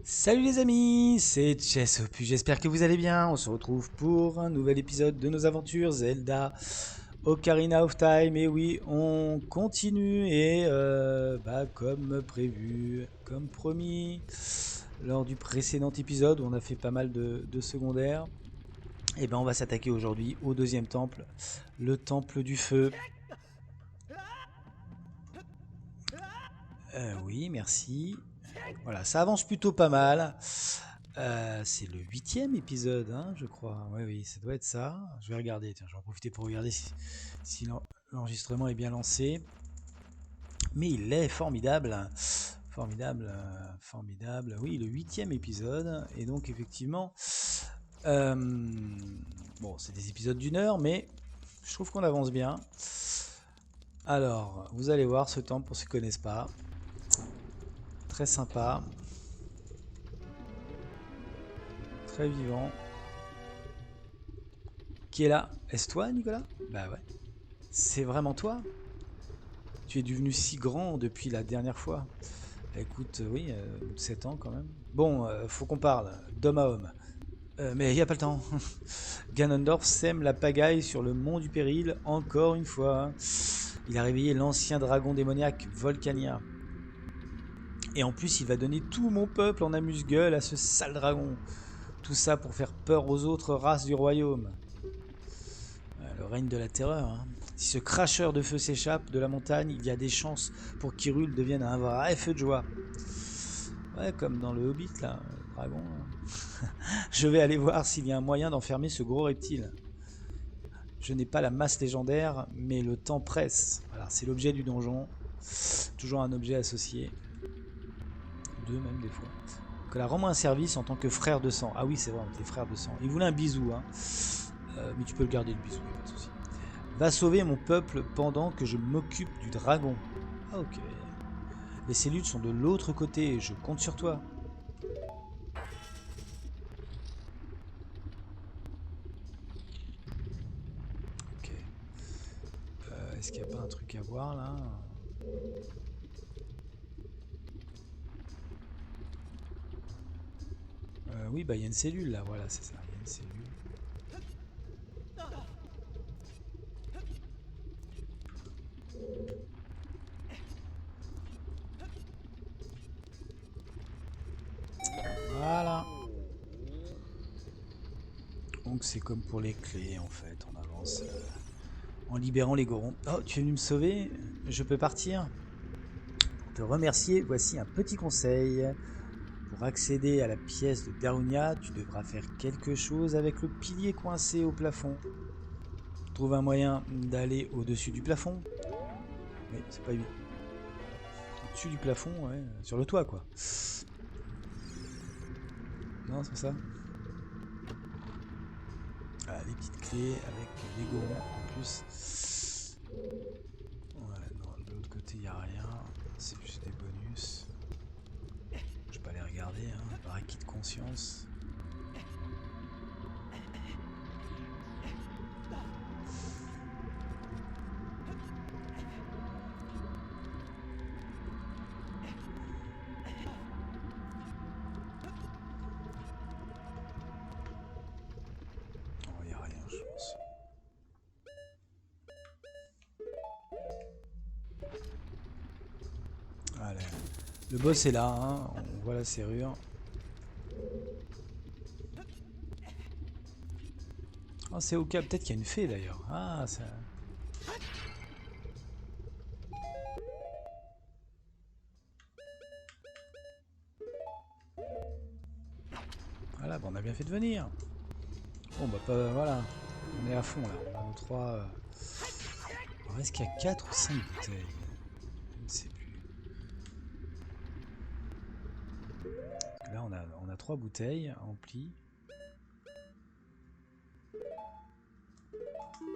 Salut les amis, c'est Chess, j'espère que vous allez bien. On se retrouve pour un nouvel épisode de nos aventures Zelda Ocarina of Time. Et oui, on continue et comme prévu, comme promis, lors du précédent épisode où on a fait pas mal de secondaires, et ben on va s'attaquer aujourd'hui au deuxième temple, le temple du feu. Oui, merci. Voilà, ça avance plutôt pas mal. C'est le 8e épisode, hein, je crois. Oui, oui, ça doit être ça. Je vais regarder. Tiens, je vais en profiter pour regarder si l'enregistrement est bien lancé. Mais il est formidable. Formidable, formidable. Oui, le 8e épisode. Et donc, effectivement, euh, bon, c'est des épisodes d'une heure, mais je trouve qu'on avance bien. Alors, vous allez voir ce temple pour ceux qui ne connaissent pas. Très sympa. Très vivant. Qui est là? Est-ce toi, Nicolas? Bah ouais. C'est vraiment toi? Tu es devenu si grand depuis la dernière fois. Écoute, oui, 7 ans quand même. Bon, faut qu'on parle, d'homme à homme. Mais il n'y a pas le temps. Ganondorf sème la pagaille sur le mont du péril, encore une fois. Il a réveillé l'ancien dragon démoniaque, Volcania. Et en plus, il va donner tout mon peuple en amuse-gueule à ce sale dragon. Tout ça pour faire peur aux autres races du royaume. Le règne de la terreur. Hein. Si ce cracheur de feu s'échappe de la montagne, il y a des chances pour qu'Hyrule devienne un vrai feu de joie. Ouais, comme dans le Hobbit, là, le dragon. Là. Je vais aller voir s'il y a un moyen d'enfermer ce gros reptile. Je n'ai pas la masse légendaire, mais le temps presse. Voilà, c'est l'objet du donjon. Toujours un objet associé. Deux même des fois. Que la rends-moi un service en tant que frère de sang. Ah oui, c'est vrai, on était frères de sang. Il voulait un bisou, hein. Mais tu peux le garder le bisou, pas de souci. Va sauver mon peuple pendant que je m'occupe du dragon. Ah ok. Les cellules sont de l'autre côté, je compte sur toi. Ok. Est-ce qu'il n'y a pas un truc à voir là? Oui, bah il y a une cellule là, voilà, c'est ça, il y a une cellule. Voilà. Donc c'est comme pour les clés en fait, on avance en libérant les gorons. Oh, tu es venu me sauver? Je peux partir? Pour te remercier, voici un petit conseil. Pour accéder à la pièce de Darunia, tu devras faire quelque chose avec le pilier coincé au plafond. Trouve un moyen d'aller au-dessus du plafond. Oui, c'est pas évident. Au-dessus du plafond, ouais, sur le toit quoi. Non, c'est ça. Ah, les petites clés avec les gorons en plus. Ouais, non, de l'autre côté il n'y a rien. C'est juste des bonus. Je vais pas les regarder, hein, par acquis de conscience. Non, il n'y a rien, je pense. Allez. Le boss est là, hein. On voit la serrure. Oh, c'est ok, peut-être qu'il y a une fée d'ailleurs. Ah, ça. Voilà, bon, on a bien fait de venir. Bon, bah, pas, voilà. On est à fond là. On a nos trois. Alors, est-ce qu'il y a 4 ou 5 bouteilles? Je ne sais plus. Parce que là, on a 3 bouteilles emplies.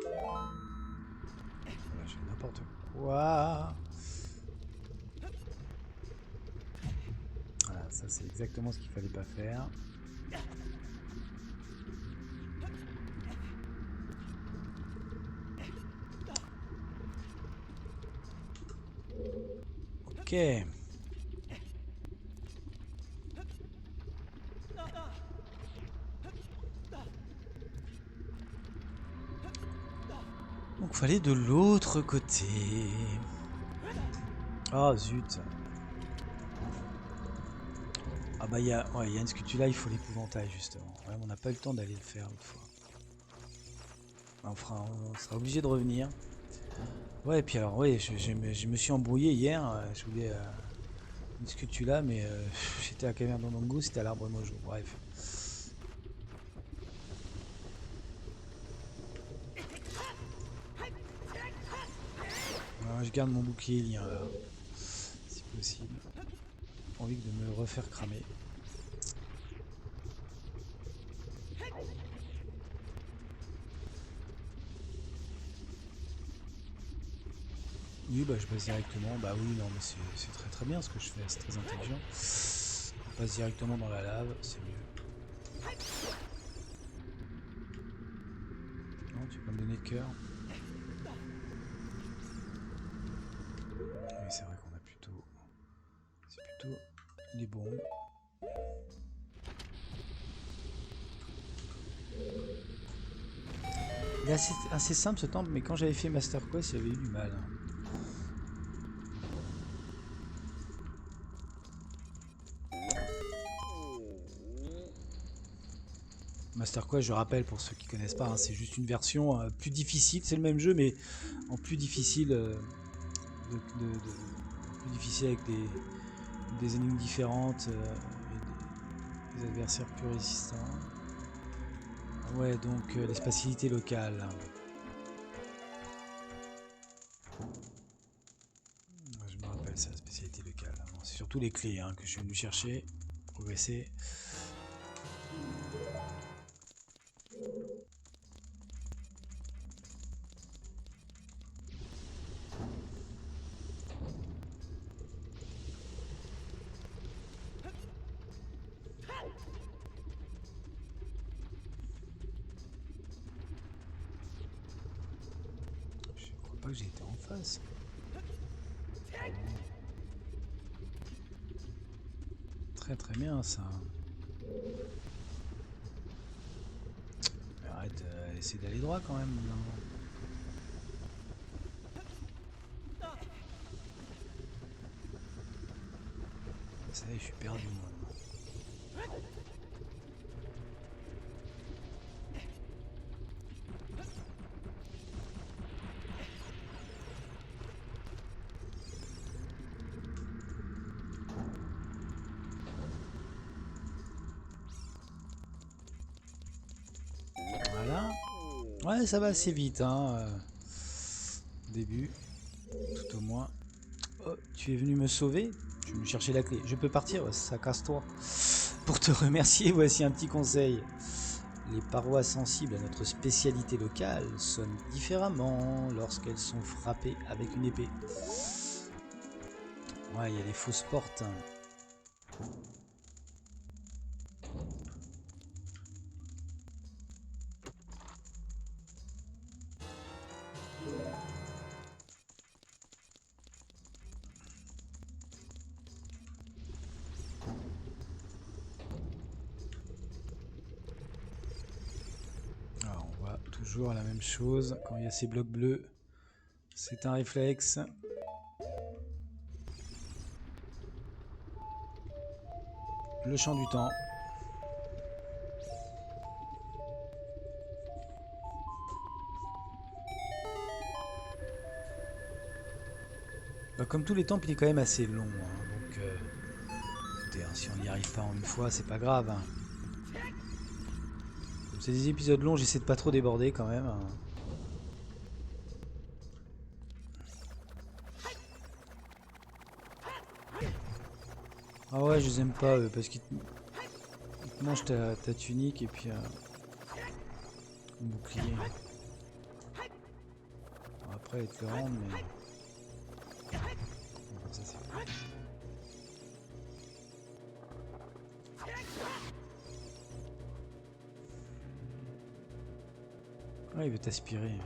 Voilà, j'ai n'importe quoi. Voilà, ça c'est exactement ce qu'il fallait pas faire. Ok. Donc fallait de l'autre côté. Ah zut. Ah bah il y a une sculpture là, il faut l'épouvantail justement. Ouais, on n'a pas eu le temps d'aller le faire l'autre fois. Enfin, on sera obligé de revenir. Ouais, et puis alors, ouais, je me suis embrouillé hier. Je voulais une sculpture là, mais j'étais à Caverne d'Onongo, c'était à l'Arbre Mojo. Bref. Alors, je garde mon bouclier lien là, si possible. Pas envie de me refaire cramer. Oui, bah je passe directement. Bah oui, non, mais c'est très très bien ce que je fais, c'est très intelligent. On passe directement dans la lave, c'est mieux. Non, tu peux me donner de cœur. Oui, c'est vrai qu'on a plutôt. C'est plutôt les bombes. Il est assez simple ce temple, mais quand j'avais fait Master Quest, j'avais eu du mal. Master Quest, je rappelle pour ceux qui connaissent pas, hein, c'est juste une version plus difficile. C'est le même jeu, mais en plus difficile, plus difficile avec des énigmes différentes et des adversaires plus résistants. Ouais, donc les spatialités locales. Je me rappelle ça, spécialité locale. Bon, c'est surtout les clés hein, que je suis venu chercher, progresser. Je crois pas que j'ai été en face. Très très bien ça. Mais arrête d'essayer d'aller droit quand même. Non. Ça y est, je suis perdu moi. Voilà. Ouais, ça va assez vite, hein. Au début, tout au moins. Oh, tu es venu me sauver? Je vais me chercher la clé. Je peux partir? Ouais, ça casse-toi. Pour te remercier, voici un petit conseil. Les parois sensibles à notre spécialité locale sonnent différemment lorsqu'elles sont frappées avec une épée. Ouais, il y a les fausses portes. Alors, on voit toujours la même chose. Quand il y a ces blocs bleus, c'est un réflexe. Le champ du temps. Bah, comme tous les temples, il est quand même assez long. Hein, donc, écoutez, hein, si on n'y arrive pas en une fois, c'est pas grave. Hein. Comme c'est des épisodes longs, j'essaie de pas trop déborder quand même. Hein. Ah ouais, je les aime pas parce qu'ils te mangent ta tunique et puis ton bouclier. Bon, après, ils te le rendent, mais. Bon, ça, c'est cool. Ah, il veut t'aspirer.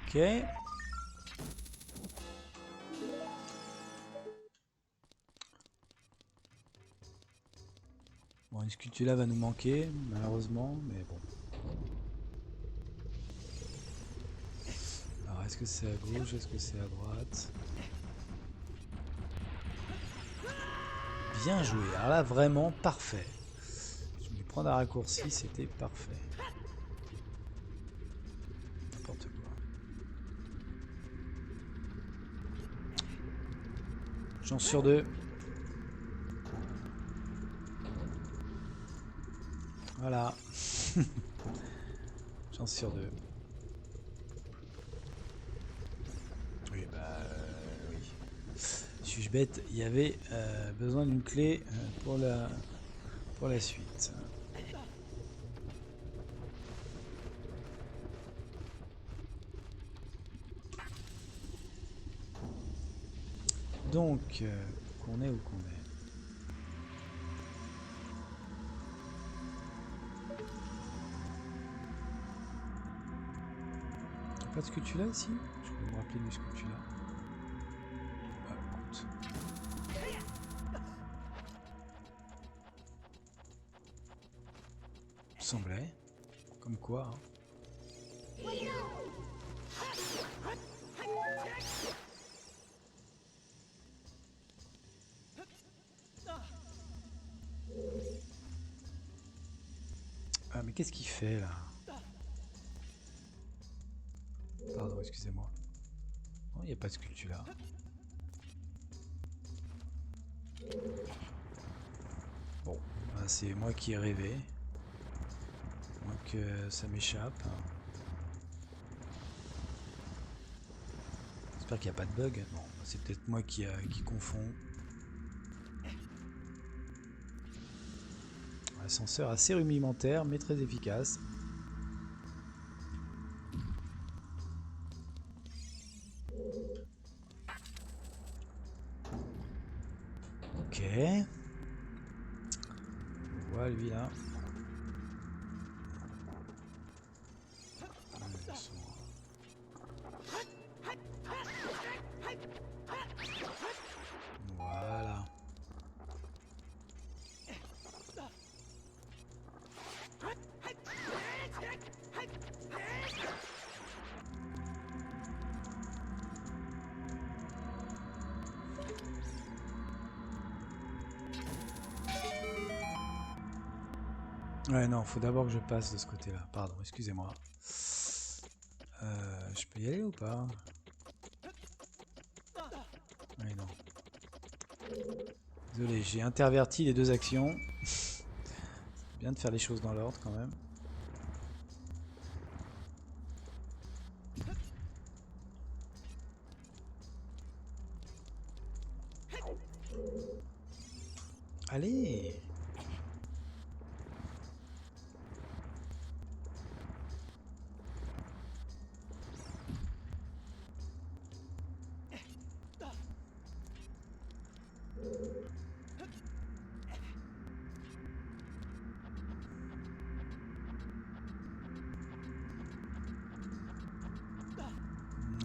Ok. Bon, une sculpture là va nous manquer, malheureusement, mais bon. Alors, est-ce que c'est à gauche? Est-ce que c'est à droite? Bien joué. Alors là, vraiment parfait. Je vais prendre un raccourci, c'était parfait. N'importe quoi. Chance sur 2. Voilà. Chance sur 2. Oui, bah oui. Suis-je bête? Il y avait besoin d'une clé pour la suite. Donc, qu'on est où qu'on est? Pas de ce que tu l'as ici? Je peux me rappeler de ce que tu l'as. Ah, écoute. Semblait. Comme quoi. Hein. Ah, mais qu'est-ce qu'il fait là? Pardon, excusez-moi. Non, il n'y a pas de sculpture là. Bon, c'est moi qui ai rêvé. Donc ça m'échappe. J'espère qu'il n'y a pas de bug. Bon, c'est peut-être moi qui confonds. Ascenseur assez rudimentaire mais très efficace. Ok. On voit lui là. Voilà. Ouais, non, faut d'abord que je passe de ce côté-là. Pardon, excusez-moi. Je peux y aller ou pas? Oui, non. Désolé, j'ai interverti les deux actions. C'est bien de faire les choses dans l'ordre quand même. Allez!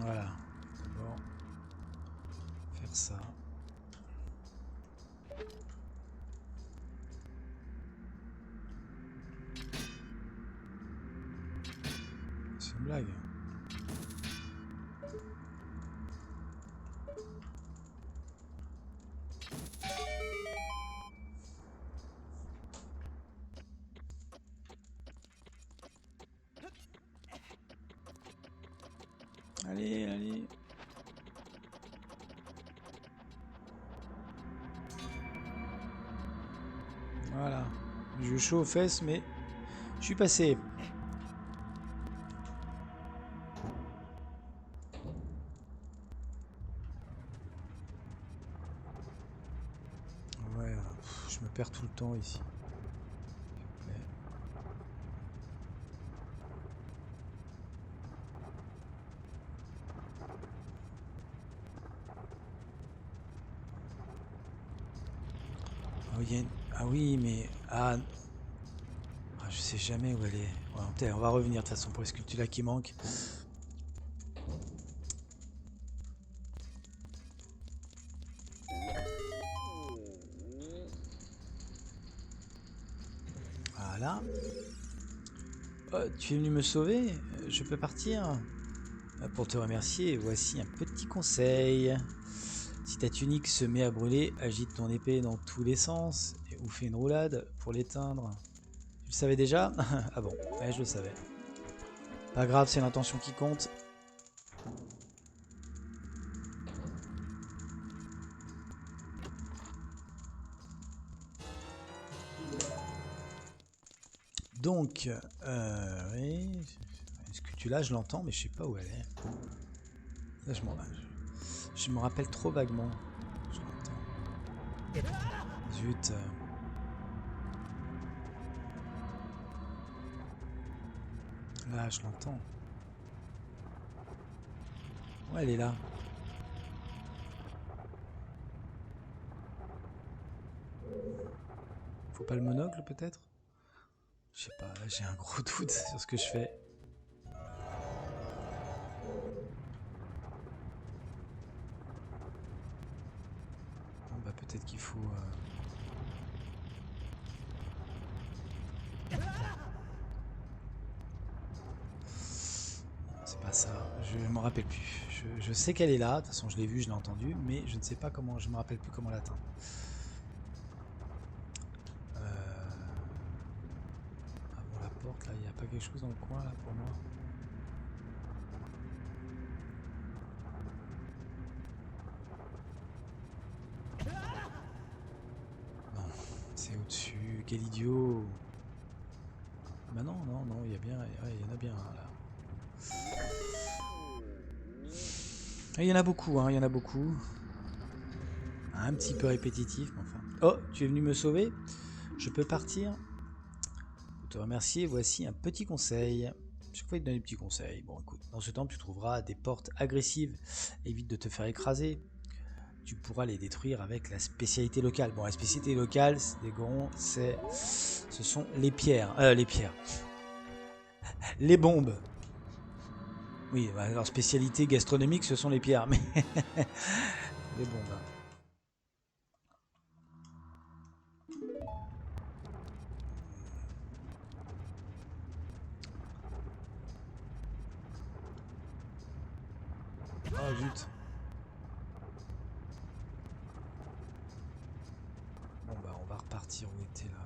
Voilà. D'abord, faire ça. C'est une blague. Allez, allez. Voilà. Je chaud aux fesses, mais je suis passé. Ouais, je me perds tout le temps ici. Ah oui, mais... Ah, je sais jamais où elle est. Ouais, on va revenir de toute façon pour les sculptures là qui manquent. Voilà. Tu es venu me sauver? Je peux partir? Pour te remercier, voici un petit conseil. Si ta tunique se met à brûler, agite ton épée dans tous les sens ou fais une roulade pour l'éteindre. Tu le savais déjà? Ah bon, ouais, je le savais. Pas grave, c'est l'intention qui compte. Donc, oui. Est-ce que tu l'as? Je l'entends, mais je sais pas où elle est. Là, je me rappelle trop vaguement. Je l'entends. Zut. Là, je l'entends. Ouais, elle est là. Faut pas le monocle, peut-être? Je sais pas, là, j'ai un gros doute sur ce que je fais. Bon, bah, peut-être qu'il faut... C'est pas ça, je m'en rappelle plus. Je sais qu'elle est là, de toute façon je l'ai vue, je l'ai entendue, mais je ne sais pas comment, je me rappelle plus comment l'atteindre. Ah bon, la porte là, il n'y a pas quelque chose dans le coin là pour moi? Non, c'est au-dessus, quel idiot! Bah non, non, non, il y a bien, ouais, il y en a bien un, là. Il y en a beaucoup, hein, il y en a beaucoup. Un petit peu répétitif, mais enfin. Oh, tu es venu me sauver? Je peux partir? Pour te remercier, voici un petit conseil. Chaque fois, il te donne des petits conseils. Bon, écoute, dans ce temple, tu trouveras des portes agressives. Évite de te faire écraser. Tu pourras les détruire avec la spécialité locale. Bon, la spécialité locale des Gorons, ce sont les pierres. Les bombes. Oui, bah, leur spécialité gastronomique, ce sont les pierres. Mais les bombes. Oh, zut. Bon, bah, on va repartir où était là.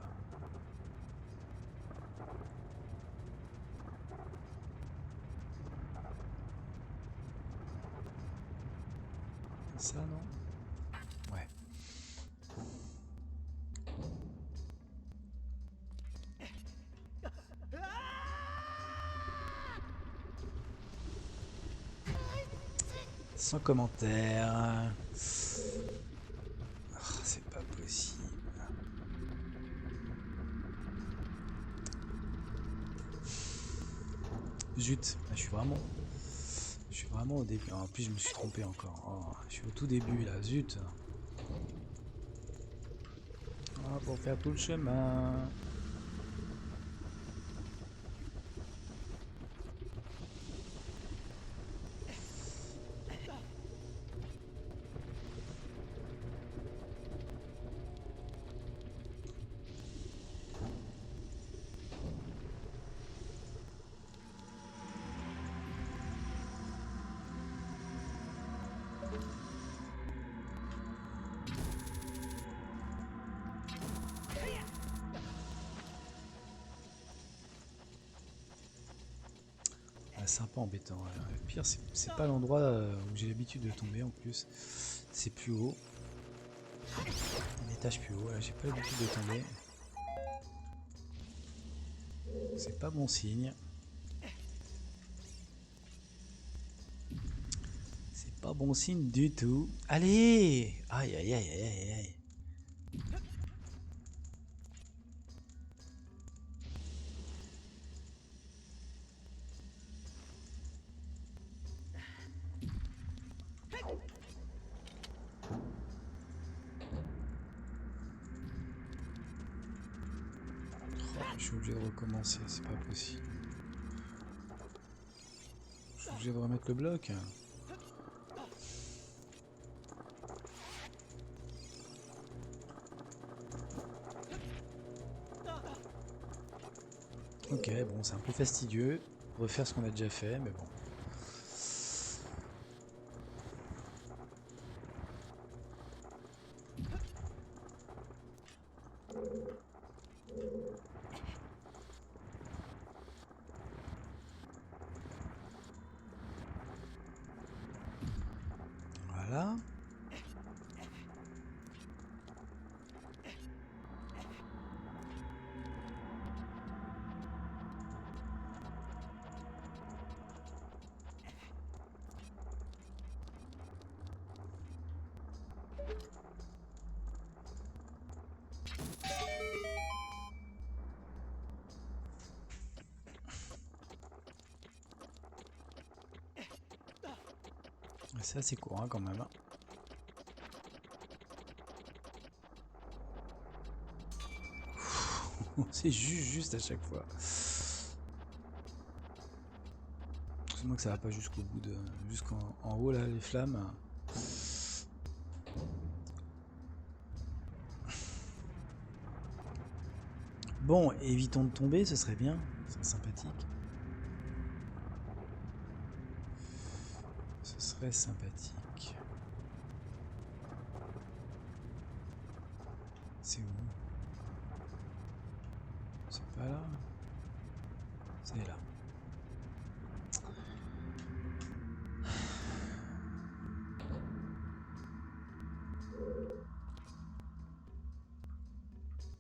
Ça, non? Ouais. Sans commentaire. Oh, c'est pas possible. Zut, là, je suis vraiment au début. En plus, je me suis trompé encore. Oh, je suis au tout début là, zut. Oh, pour faire tout le chemin. C'est un peu embêtant. Le pire, c'est pas l'endroit où j'ai l'habitude de tomber en plus. C'est plus haut. Un étage plus haut. J'ai pas l'habitude de tomber. C'est pas bon signe. C'est pas bon signe du tout. Allez! Aïe aïe aïe aïe aïe. Je suis obligé de recommencer, c'est pas possible. Je suis obligé de remettre le bloc. Ok, bon, c'est un peu fastidieux. Refaire ce qu'on a déjà fait, mais bon. Voilà. C'est assez court hein, quand même. C'est juste à chaque fois. C'est moi que ça va pas jusqu'au bout de. Jusqu'en haut là, les flammes. Bon, évitons de tomber, ce serait bien. Ce serait sympathique. Ce serait sympathique. C'est où? C'est pas là? C'est là.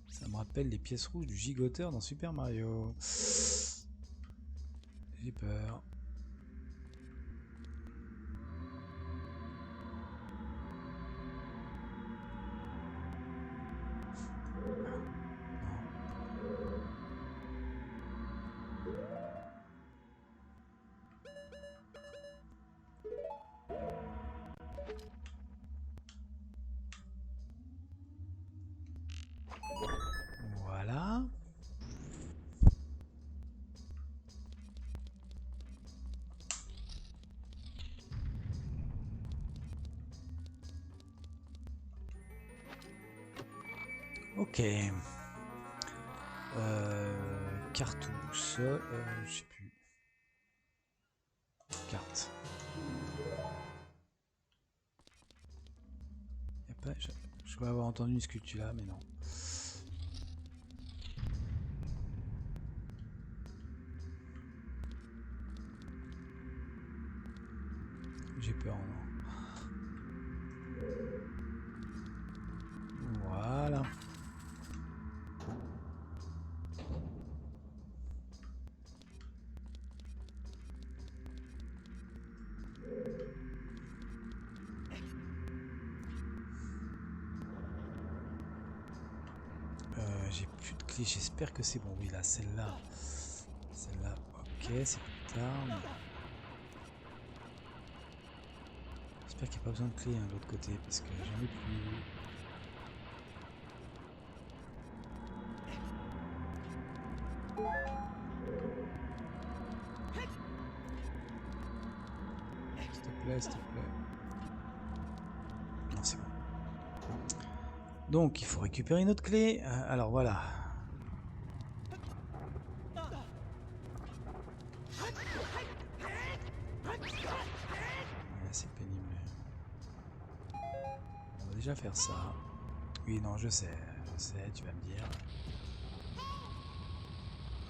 Ça me rappelle les pièces rouges du gigoteur dans Super Mario. J'ai peur. Voilà. Ok. Cartouche. Je sais plus. Carte. Y a pas, je dois avoir entendu une sculpture là, mais non. J'ai peur, non. Voilà. J'ai plus de clé, j'espère que c'est bon. Oui, là, celle-là. Celle-là, ok, c'est plus tard. J'espère qu'il n'y a pas besoin de clé de l'autre côté parce que j'en ai plus. S'il te plaît, s'il te plaît. Non, c'est bon. Donc, il faut récupérer une autre clé. Alors, voilà. C'est pénible. On va déjà faire ça. Oui, non, je sais, tu vas me dire.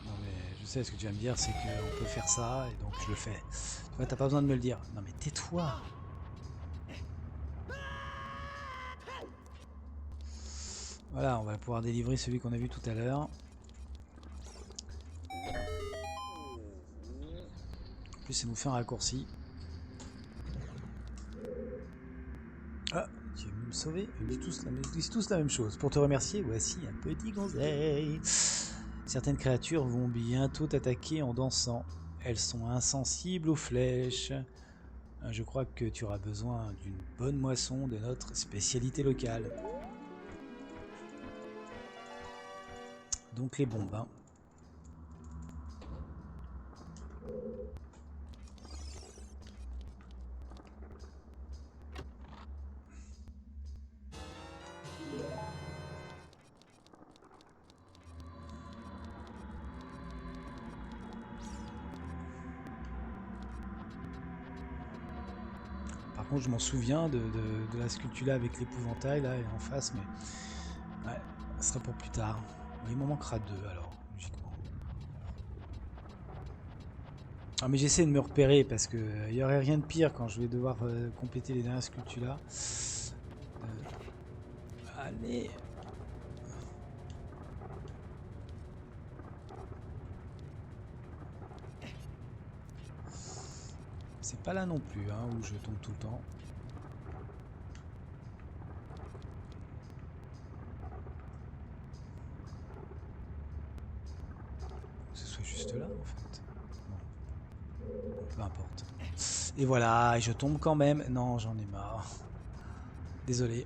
Non, mais je sais, ce que tu vas me dire, c'est qu'on peut faire ça, et donc je le fais. Tu vois, t'as pas besoin de me le dire. Non, mais tais-toi. Voilà, on va pouvoir délivrer celui qu'on a vu tout à l'heure. En plus, ça nous fait un raccourci. Ah, tu es venu me sauver. Ils disent tous la même chose. Pour te remercier, voici un petit conseil. Certaines créatures vont bientôt t'attaquer en dansant. Elles sont insensibles aux flèches. Je crois que tu auras besoin d'une bonne moisson de notre spécialité locale. Donc les bombes. Hein. Par contre, je m'en souviens de la sculpture avec l'épouvantail, là, et en face, mais... Ouais, ça sera pour plus tard. Il m'en manquera 2, alors, logiquement. Ah, mais j'essaie de me repérer, parce que il n'y aurait rien de pire quand je vais devoir compléter les dernières sculptures là. Allez. C'est pas là non plus, hein, où je tombe tout le temps. Que ce soit juste là, en fait. Bon. Peu importe. Et voilà, et je tombe quand même. Non, j'en ai marre. Désolé.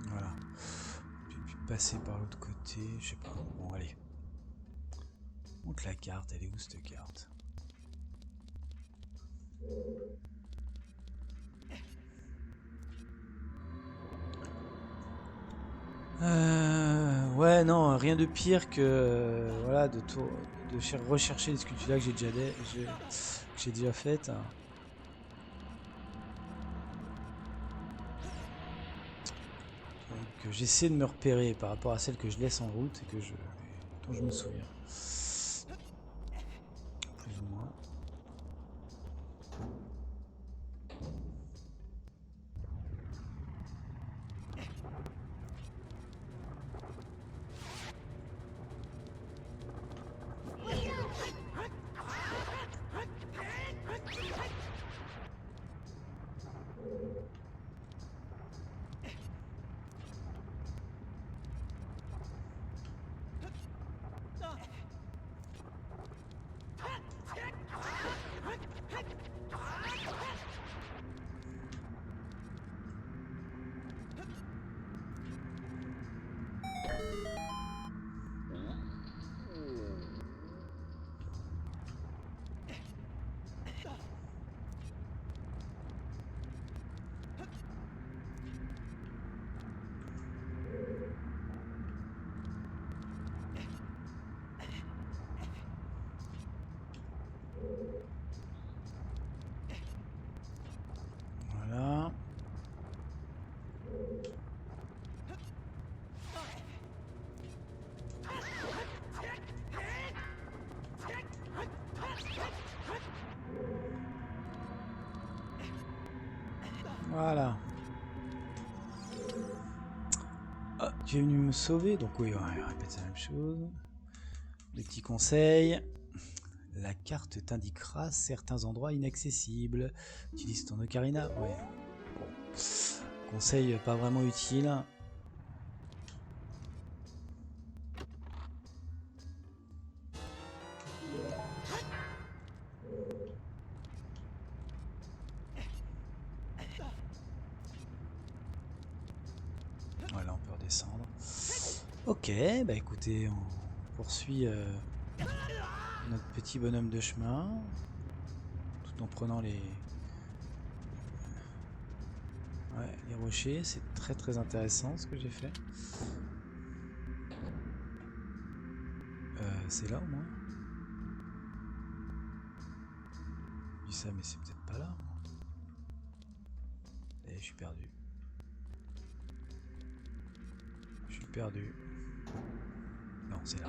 Voilà. J'ai pu passer par l'autre côté, je sais pas. Bon, allez. Donc la carte, elle est où cette carte? Ouais, non, rien de pire que voilà, de rechercher les sculptures là que j'ai déjà faites. Donc j'essaie de me repérer par rapport à celles que je laisse en route et dont je me souviens. Plus ou moins. Voilà. Voilà. Ah, tu es venu me sauver, donc oui, on répète la même chose. Des petits conseils. La carte t'indiquera certains endroits inaccessibles. Utilise ton ocarina. Ouais. Bon. Conseil pas vraiment utile. Voilà, on peut redescendre. Ok, bah écoutez, on poursuit notre petit bonhomme de chemin, tout en prenant les rochers. C'est très très intéressant ce que j'ai fait. C'est là au moins. Je dis ça, mais c'est peut-être pas là. Et je suis perdu. Je suis perdu. Non, c'est là.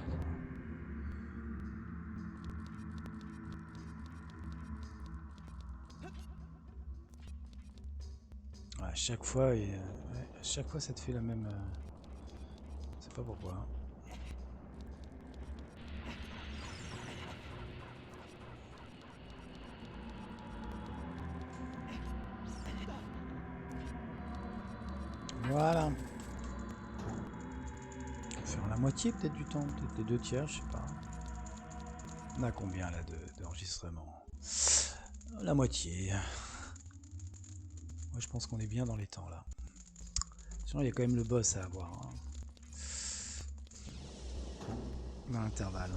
Ouais, à chaque fois, à chaque fois, ça te fait la même. Je sais pas pourquoi. Voilà. On va faire la moitié peut-être du temps, peut-être les 2/3, je sais pas. On a combien là d'enregistrement? La moitié. Moi je pense qu'on est bien dans les temps là. Sinon il y a quand même le boss à avoir. Hein. Dans l'intervalle.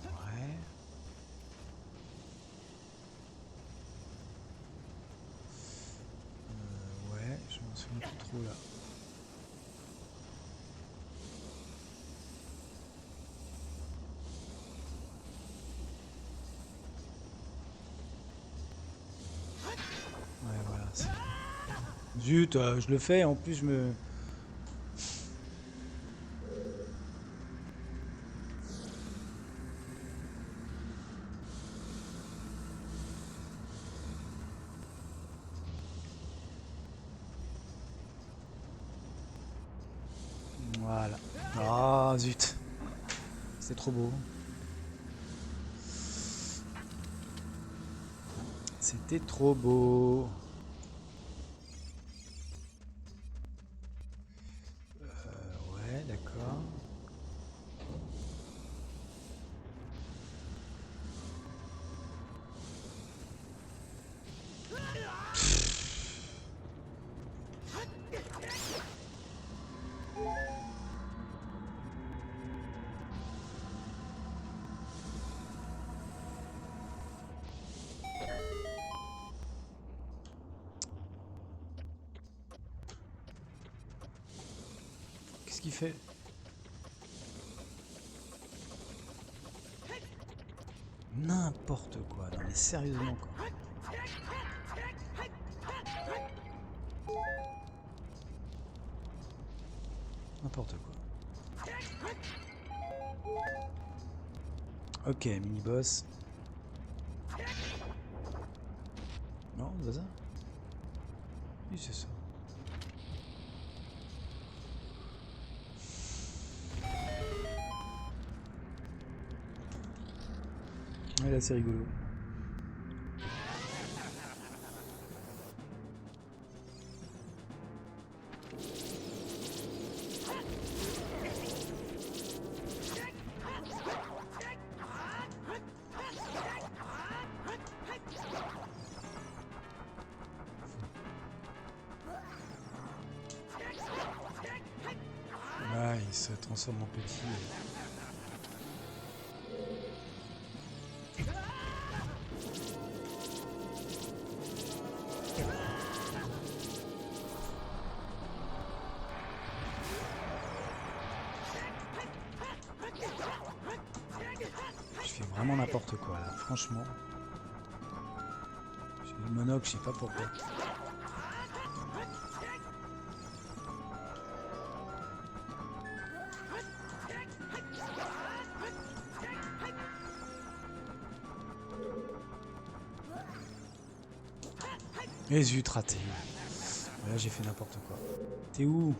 Ouais. Ouais, je m'en souviens plus trop là. Ouais, voilà. Zut, je le fais, en plus je me... Voilà. Ah, zut. C'est trop beau. C'était trop beau. Ouais, d'accord. Qu'est-ce qu'il fait? N'importe quoi. Non mais sérieusement quoi. N'importe quoi. Ok, mini-boss. Non, c'est ça? Oui, c'est ça. Ouais, là c'est rigolo. Ah, il se transforme en petit. Je fais vraiment n'importe quoi là, franchement. J'ai le monocle, je sais pas pourquoi. Et zut, raté. Là j'ai fait n'importe quoi. T'es où?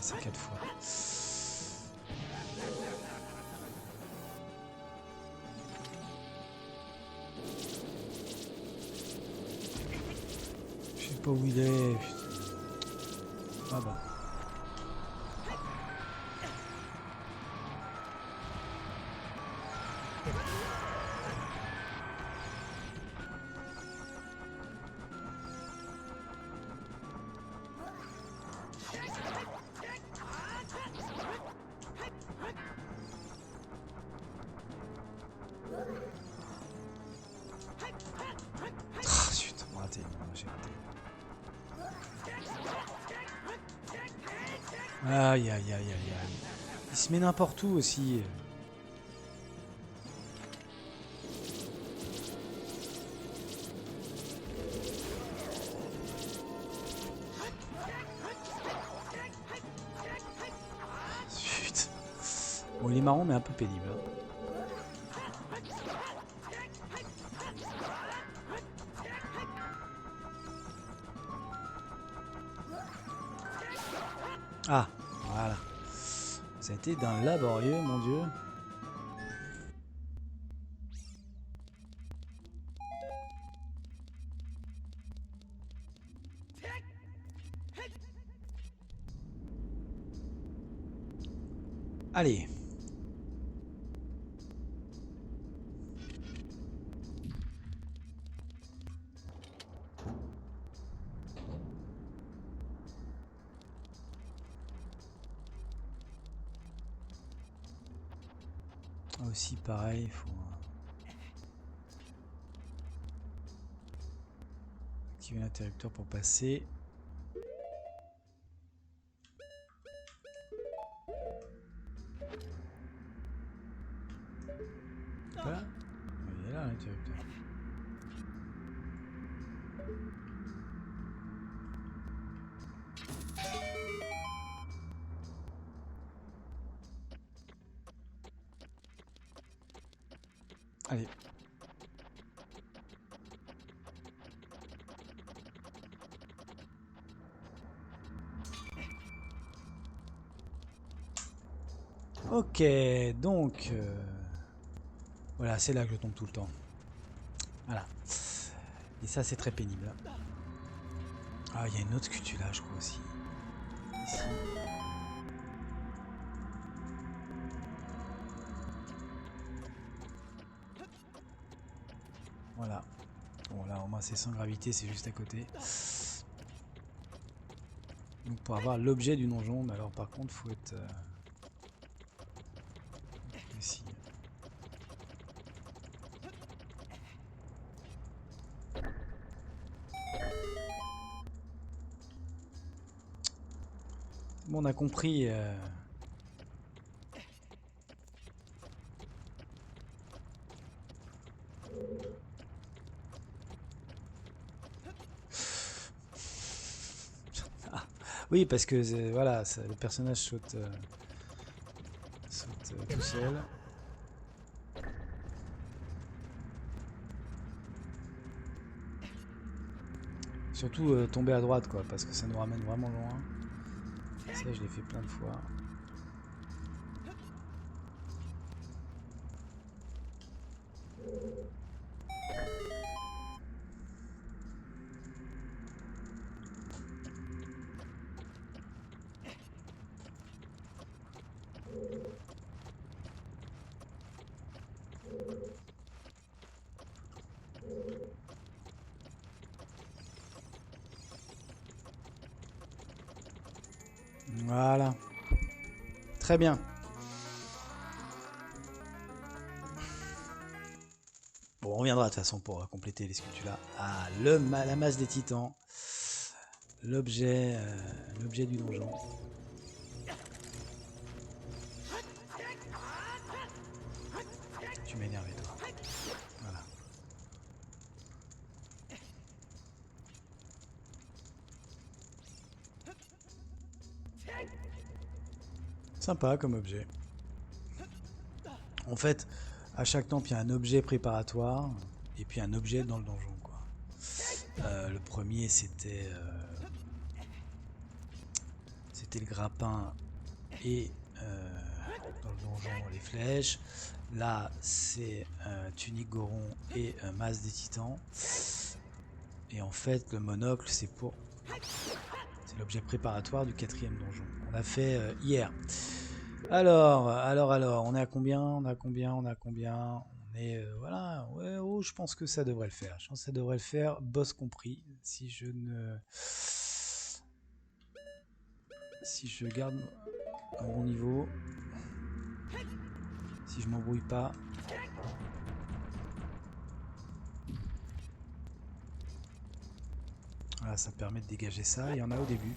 C'est 4 fois. Je sais pas où il est. Putain. Ah bah. Ah, zut, raté. J'ai raté. Aïe aïe aïe aïe aïe. Il se met n'importe où aussi. Zut. Bon, il est marrant mais un peu pénible. Ah, voilà. Ça a été d'un laborieux, mon Dieu. Allez. Aussi pareil, il faut activer l'interrupteur pour passer. Voilà. Il est là l'interrupteur. Allez. Ok, donc voilà, c'est là que je tombe tout le temps. Voilà. Et ça, c'est très pénible. Ah, il y a une autre scutula, je crois aussi. Ici. Voilà. Bon, là, au moins, c'est sans gravité, c'est juste à côté. Donc, pour avoir l'objet du donjon, mais alors, par contre, faut être ici. Bon, on a compris. Ah, oui, parce que voilà, ça, le personnage saute, tout seul. Surtout tomber à droite, quoi, parce que ça nous ramène vraiment loin. Ça, je l'ai fait plein de fois. Voilà. Très bien. Bon, on reviendra de toute façon pour compléter les sculptures là. Ah, la masse des titans. L'objet du donjon. Tu m'as énervé, toi. Voilà. Sympa comme objet. En fait, à chaque temple, il y a un objet préparatoire et puis un objet dans le donjon, quoi. Le premier, c'était le grappin et dans le donjon, les flèches. Là, c'est tunique Goron et masse des titans. Et en fait, le monocle, c'est l'objet préparatoire du 4e donjon. On a fait hier. Alors, on est à combien? On a combien? On est, voilà, ouais, oh, je pense que ça devrait le faire. Je pense que ça devrait le faire, boss compris. Si je garde un bon niveau, si je m'embrouille pas. Voilà, ça permet de dégager ça. Il y en a au début.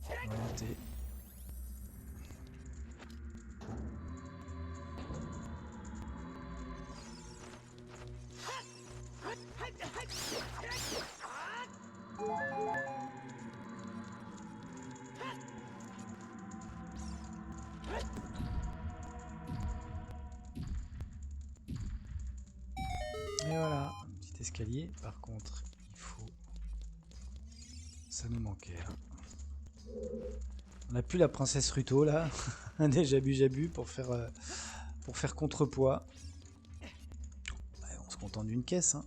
On va monter. Et voilà, un petit escalier. Par contre, il faut... Ça nous manquait. Hein. On n'a plus la princesse Ruto là. Des jabu pour faire contrepoids. Ouais, on se contente d'une caisse. Hein.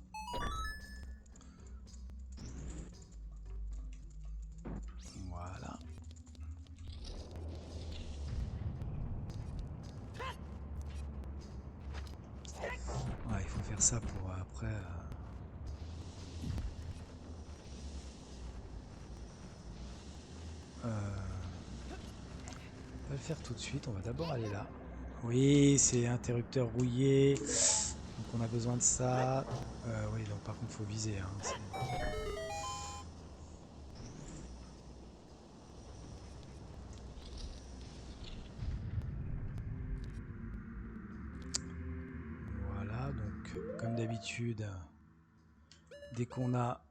Voilà. Ça pour après... on va le faire tout de suite, on va d'abord aller là. Oui, c'est interrupteur rouillé, donc on a besoin de ça. Oui, donc par contre, faut viser. Hein, voilà, donc comme d'habitude, dès qu'on a...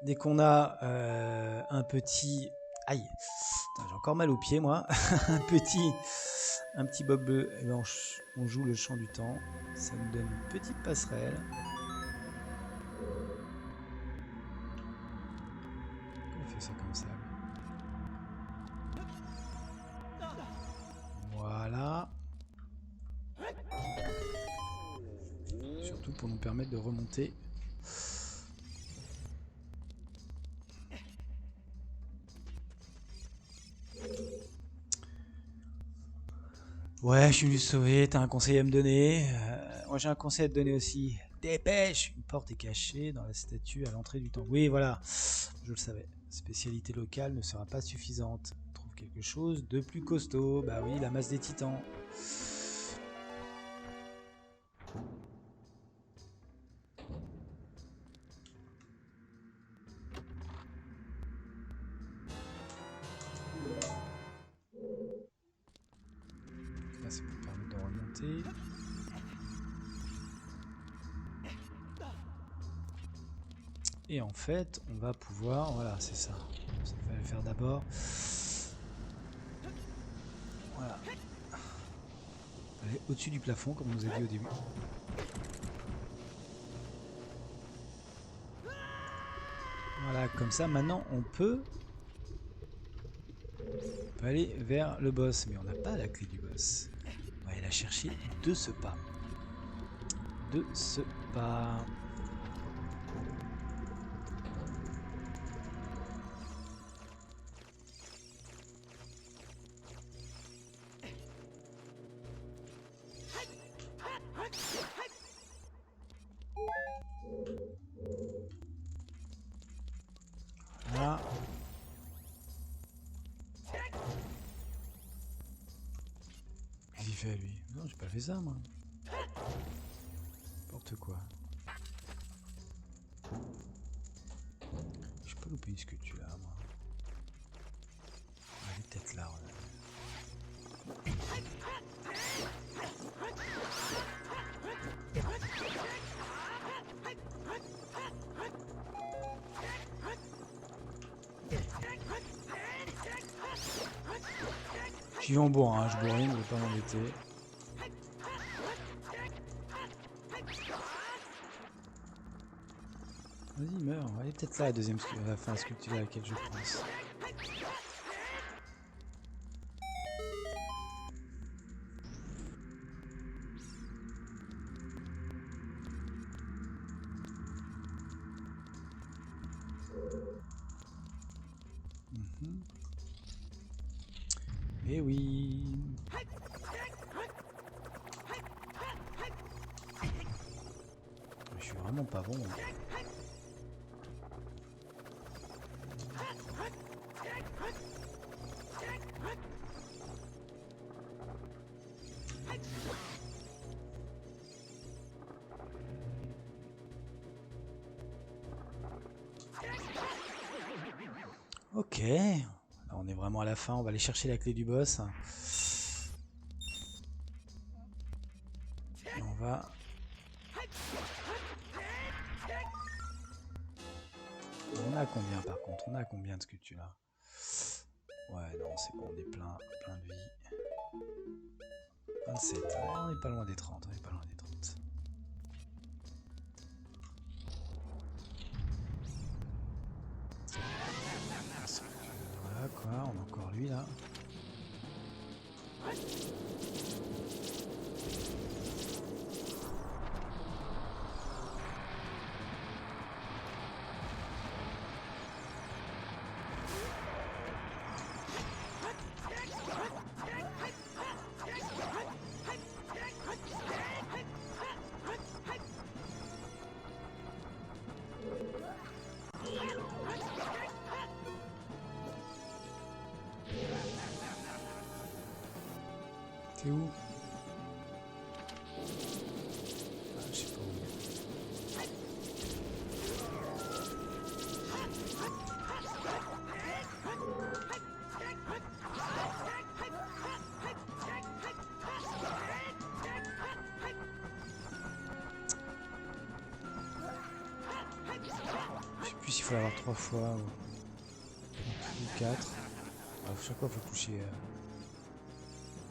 Dès qu'on a un petit... Aïe, j'ai encore mal aux pieds moi. un petit bob bleu, et ben on joue le chant du temps. Ça nous donne une petite passerelle. On fait ça comme ça. Voilà. Surtout pour nous permettre de remonter. Ouais, je suis venu sauver, t'as un conseil à me donner. Moi j'ai un conseil à te donner aussi. Dépêche! Une porte est cachée dans la statue à l'entrée du temple. Oui, voilà, je le savais. Spécialité locale ne sera pas suffisante. Trouve quelque chose de plus costaud. Bah oui, la masse des titans. Là, c'est pour permettre de remonter. Et en fait, on va pouvoir... Voilà, c'est ça. Ça va le faire d'abord. Voilà. Aller au-dessus du plafond, comme on nous a dit au début. Voilà, comme ça, maintenant, on peut aller vers le boss. Mais on n'a pas la clé du boss. On va aller la chercher de ce pas. De ce pas. Voilà. Qu'est-ce qu'il fait lui? Non, j'ai pas fait ça moi. N'importe quoi. J'ai pas loupé une sculpture là moi. Elle est peut-être là. J'y vais en bourrin, je bourrine, je vais pas m'embêter. Vas-y, meurs. Elle est peut-être là la deuxième sculpture, la fin sculpture à laquelle je pense. Eh oui. Je suis vraiment pas bon. Ok. Là, on est vraiment à la fin. On va aller chercher la clé du boss. Et on va... On a combien par contre? On a combien de sculptures là? Ouais, non, c'est bon, on est plein de vie. 27. Ouais, on est pas loin des 30. On est pas loin des 30. Voilà quoi, on a encore lui là. T'es où? Ah, je sais pas où. Je sais plus s'il faut l'avoir 3 fois ou 4. Chaque fois, il faut toucher.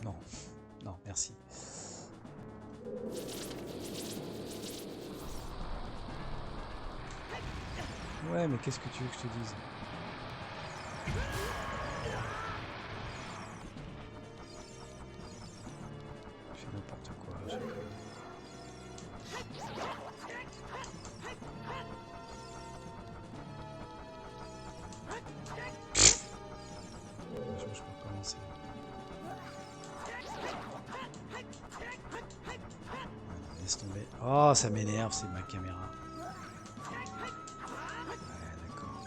Non, non, merci. Ouais, mais qu'est-ce que tu veux que je te dise? Je fais n'importe quoi. Je peux commencer. Laisse tomber. Oh, ça m'énerve, c'est ma caméra. Ouais, d'accord.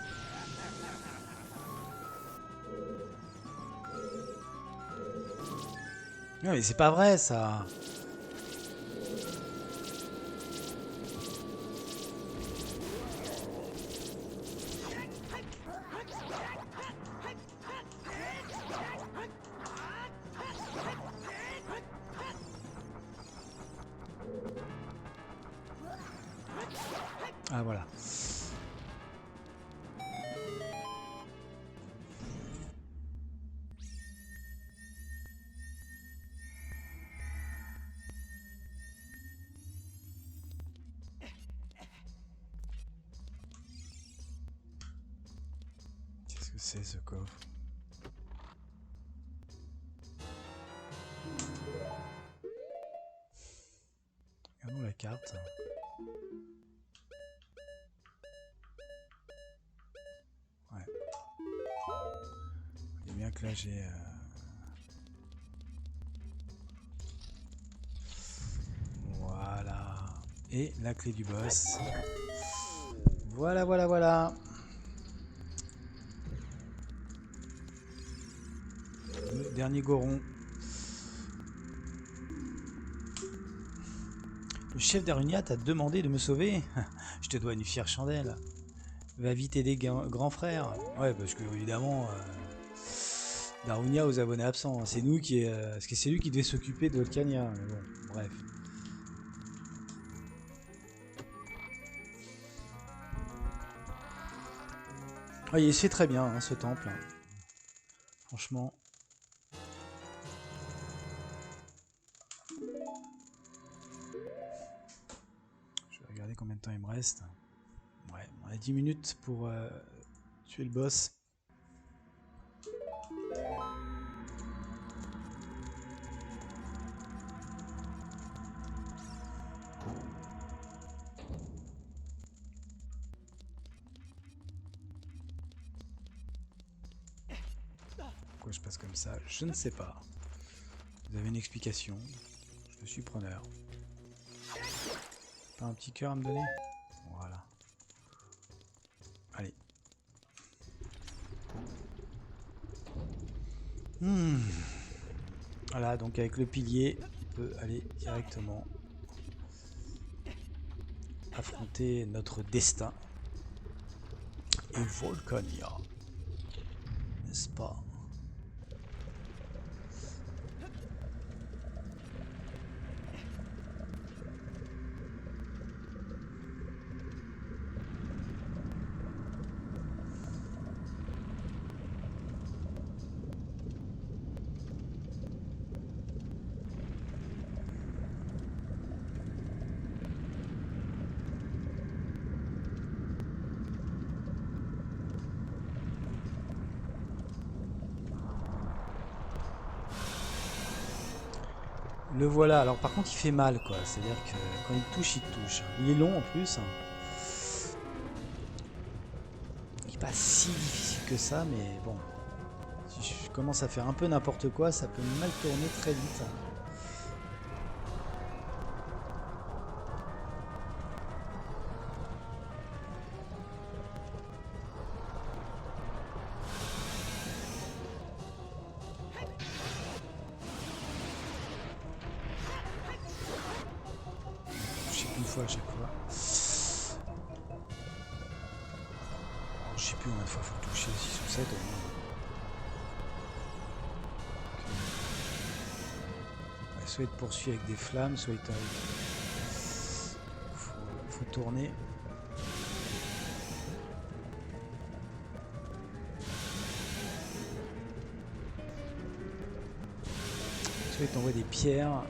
Non, mais c'est pas vrai, ça. Ah, voilà. Qu'est-ce que c'est, ce coffre? Regardons la carte. Ouais. Il est bien que là j'ai... Voilà. Et la clé du boss. Voilà, voilà, voilà. Le dernier Goron. Le chef d'Arunia t'a demandé de me sauver. Je te dois une fière chandelle. Va vite aider grand frère. Ouais, parce que évidemment, Darunia aux abonnés absents. C'est nous qui, parce que c'est lui qui devait s'occuper de Volcania. Mais bon, bref. Ouais, il se fait très bien hein, ce temple. Franchement. Je vais regarder combien de temps il me reste. Ouais, on a 10 minutes pour tuer le boss. Pourquoi je passe comme ça? Je ne sais pas. Vous avez une explication? Je suis preneur. Pas un petit cœur à me donner? Voilà. Allez. Voilà, donc avec le pilier, on peut aller directement affronter notre destin. Et Volcania. N'est-ce pas? Le voilà. Alors par contre il fait mal quoi. C'est-à-dire que quand il touche, il touche. Il est long en plus. Il n'est pas si difficile que ça, mais bon. Si je commence à faire un peu n'importe quoi, ça peut mal tourner très vite. fois à chaque fois. Alors, je sais plus combien de fois il faut toucher, 6 ou 7 au moins. Ouais, soit il te poursuit avec des flammes, soit il t'arrive. Faut tourner. Soit il t'envoie des pierres.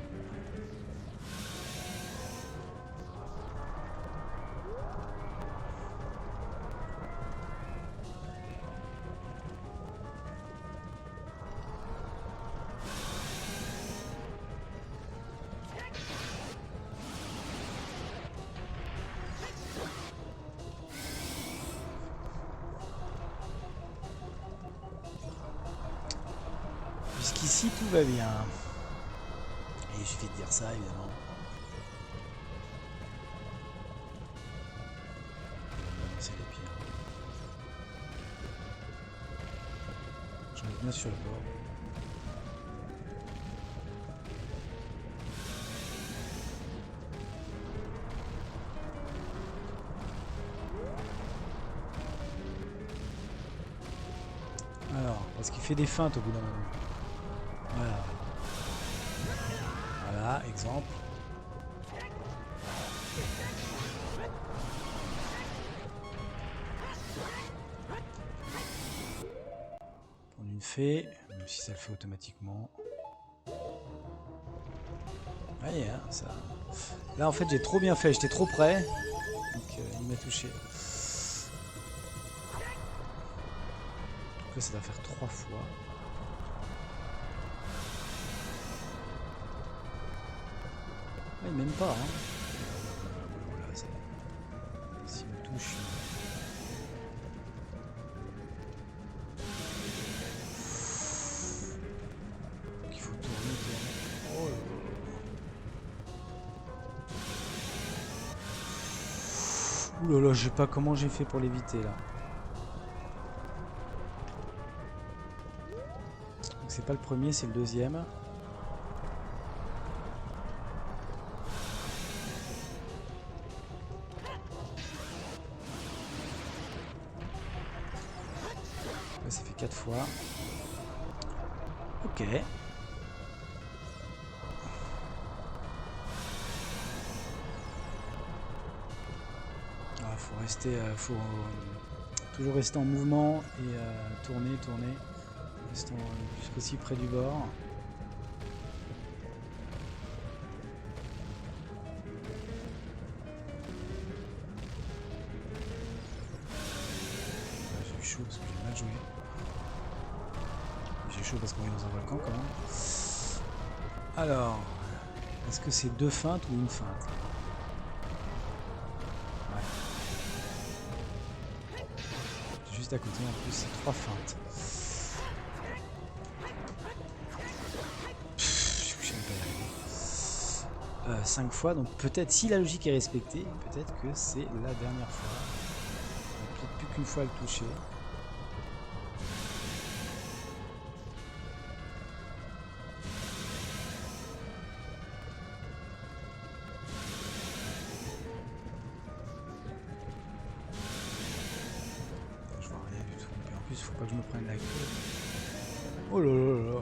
Jusqu'ici tout va bien. Et il suffit de dire ça évidemment. C'est les pires. J'en ai bien sur le bord. Alors, parce qu'il fait des feintes au bout d'un moment. Voilà. Voilà, exemple. Prendre une fée, même si ça le fait automatiquement. Ouais, hein, ça. Là en fait j'ai trop bien fait, j'étais trop près. Donc il m'a touché. Donc là ça va faire 3 fois. Ouais, même pas. Hein. Voilà, s'il me touche. Donc il faut tourner. Oh là là. Ouh là là, je sais pas comment j'ai fait pour l'éviter là. Donc c'est pas le premier, c'est le deuxième. Ça fait 4 fois. Ok. Faut rester, faut toujours rester en mouvement et tourner, restant le plus possible près du bord. J'ai eu chaud parce que j'ai mal joué. J'ai chaud parce qu'on est dans un volcan quand même. Alors, est-ce que c'est 2 feintes ou une feinte? À côté en plus c'est 3 feintes. Je n'ai pas y arriver. 5 fois, donc peut-être si la logique est respectée, peut-être que c'est la dernière fois. Peut-être plus qu'une fois à le toucher. Faut pas que je me prenne la queue. Oh là là là là.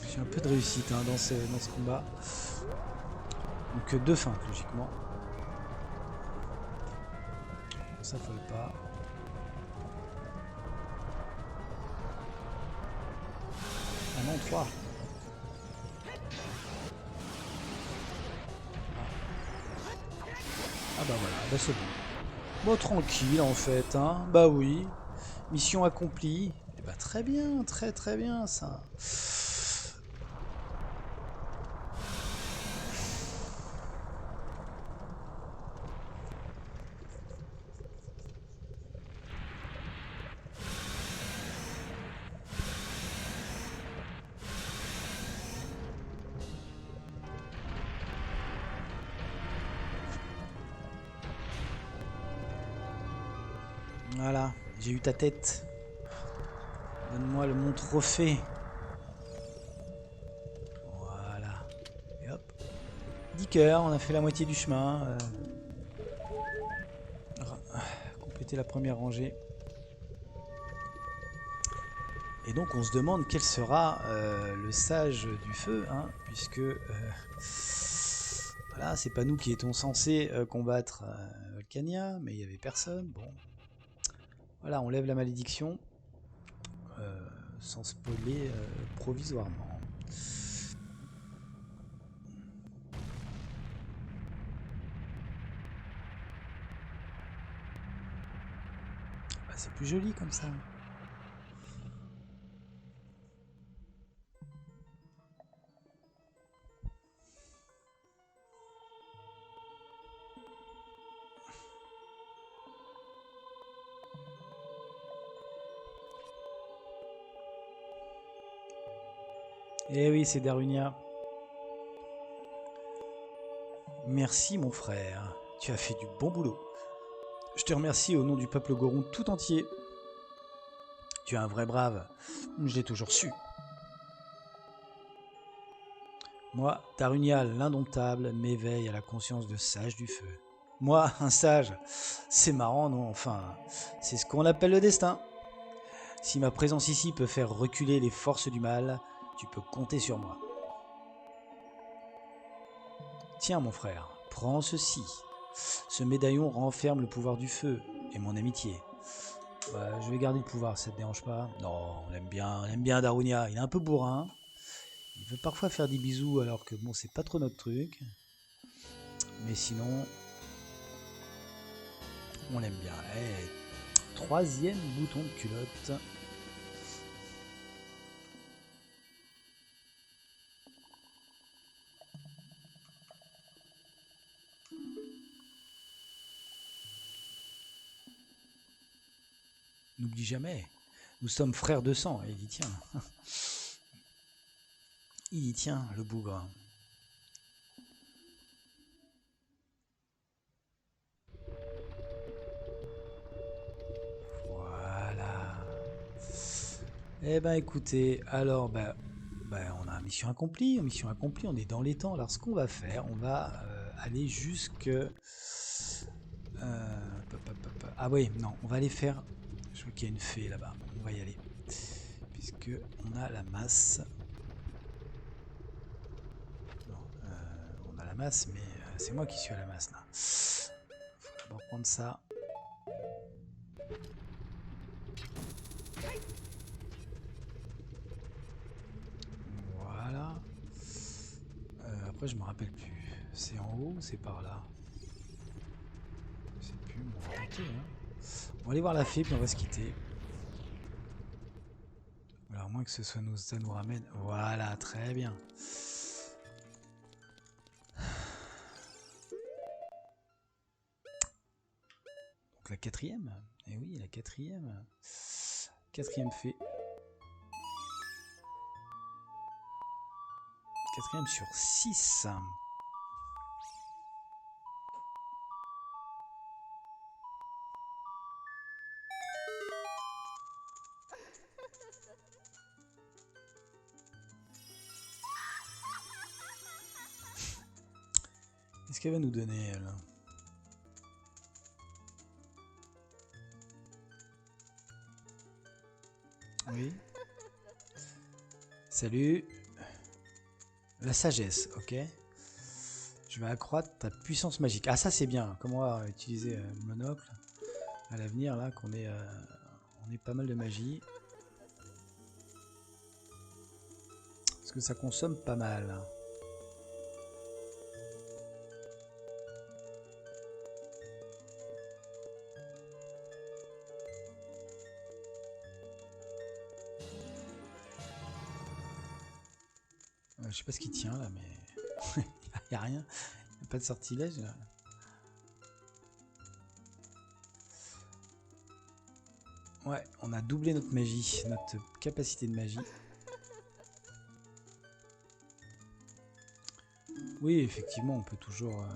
J'ai un peu de réussite hein, dans ce combat. Donc 2 feintes logiquement. Ça folle pas. Ah non, 3. Ah bah voilà, bah c'est bon. Bon, tranquille en fait, hein. Bah oui. Mission accomplie. Et bah très bien, très bien ça. Voilà, j'ai eu ta tête. Donne-moi mon trophée. Voilà. Et hop. 10 cœurs, on a fait la moitié du chemin. Compléter la première rangée. Et donc on se demande quel sera le sage du feu, hein, puisque voilà, c'est pas nous qui étions censés combattre Volcania, mais il y avait personne. Bon, voilà, on lève la malédiction sans spoiler provisoirement. Bah, c'est plus joli comme ça. Eh oui, c'est Darunia. Merci mon frère, tu as fait du bon boulot. Je te remercie au nom du peuple Goron tout entier. Tu es un vrai brave, je l'ai toujours su. Moi, Darunia l'indomptable, m'éveille à la conscience de sage du feu. Moi, un sage, c'est marrant, non? Enfin, c'est ce qu'on appelle le destin. Si ma présence ici peut faire reculer les forces du mal, tu peux compter sur moi. Tiens mon frère, prends ceci. Ce médaillon renferme le pouvoir du feu et mon amitié. Bah, je vais garder le pouvoir, ça te dérange pas? Non, on aime bien Darunia, il est un peu bourrin. Il veut parfois faire des bisous alors que bon, c'est pas trop notre truc. Mais sinon, on l'aime bien. Et 3e bouton de culotte. N'oublie jamais, nous sommes frères de sang. Et il y tient. Il y tient, le bougre. Voilà. Eh ben écoutez, alors on a mission accomplie, on est dans les temps. Alors ce qu'on va faire, on va aller jusque... ah oui, non, on va aller faire... Je vois qu'il y a une fée là-bas, on va y aller. Puisque on a la masse. Non, on a la masse, mais c'est moi qui suis à la masse là. Faut d'abord prendre ça. Voilà. Après, je me rappelle plus. C'est en haut ou c'est par là? Je sais plus, on va tenter. Hein. On va aller voir la fée, puis on va se quitter. Alors, à moins que ce soit nous, ça nous ramène. Voilà, très bien. Donc, la 4e. Eh oui, la 4e. 4e fée. 4e sur 6. Qu'est-ce qu'elle va nous donner, elle? Oui. Salut. La sagesse, ok. Je vais accroître ta puissance magique. Ah, ça c'est bien. Comment on va utiliser le monocle à l'avenir, là, qu'on ait, on ait pas mal de magie. Parce que ça consomme pas mal. Je sais pas ce qui tient là, mais il n'y a rien. Il n'y a pas de sortilège là. Ouais, on a doublé notre magie, notre capacité de magie. Oui, effectivement, on peut toujours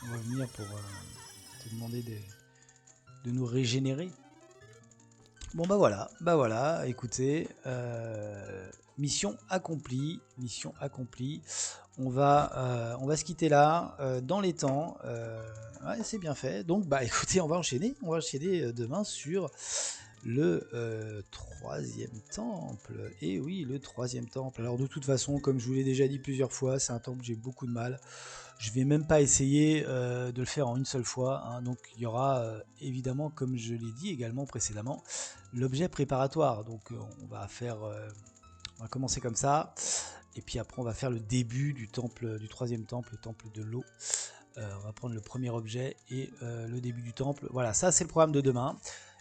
revenir pour te demander de nous régénérer. Bon bah voilà, écoutez, mission accomplie. Mission accomplie. On va se quitter là, dans les temps. Ouais, c'est bien fait. Donc, bah écoutez, on va enchaîner. On va enchaîner demain sur le troisième temple. Et oui, le troisième temple. Alors de toute façon, comme je vous l'ai déjà dit plusieurs fois, c'est un temple que j'ai beaucoup de mal. Je vais même pas essayer de le faire en une seule fois, hein. Donc il y aura évidemment, comme je l'ai dit également précédemment, l'objet préparatoire. Donc on va commencer comme ça, et puis après on va faire le début du temple, du troisième temple, le temple de l'eau. On va prendre le premier objet et le début du temple. Voilà, ça c'est le programme de demain.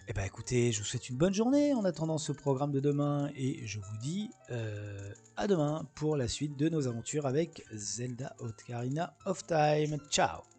Et ben écoutez, je vous souhaite une bonne journée en attendant ce programme de demain, et je vous dis à demain pour la suite de nos aventures avec Zelda Ocarina of Time. Ciao!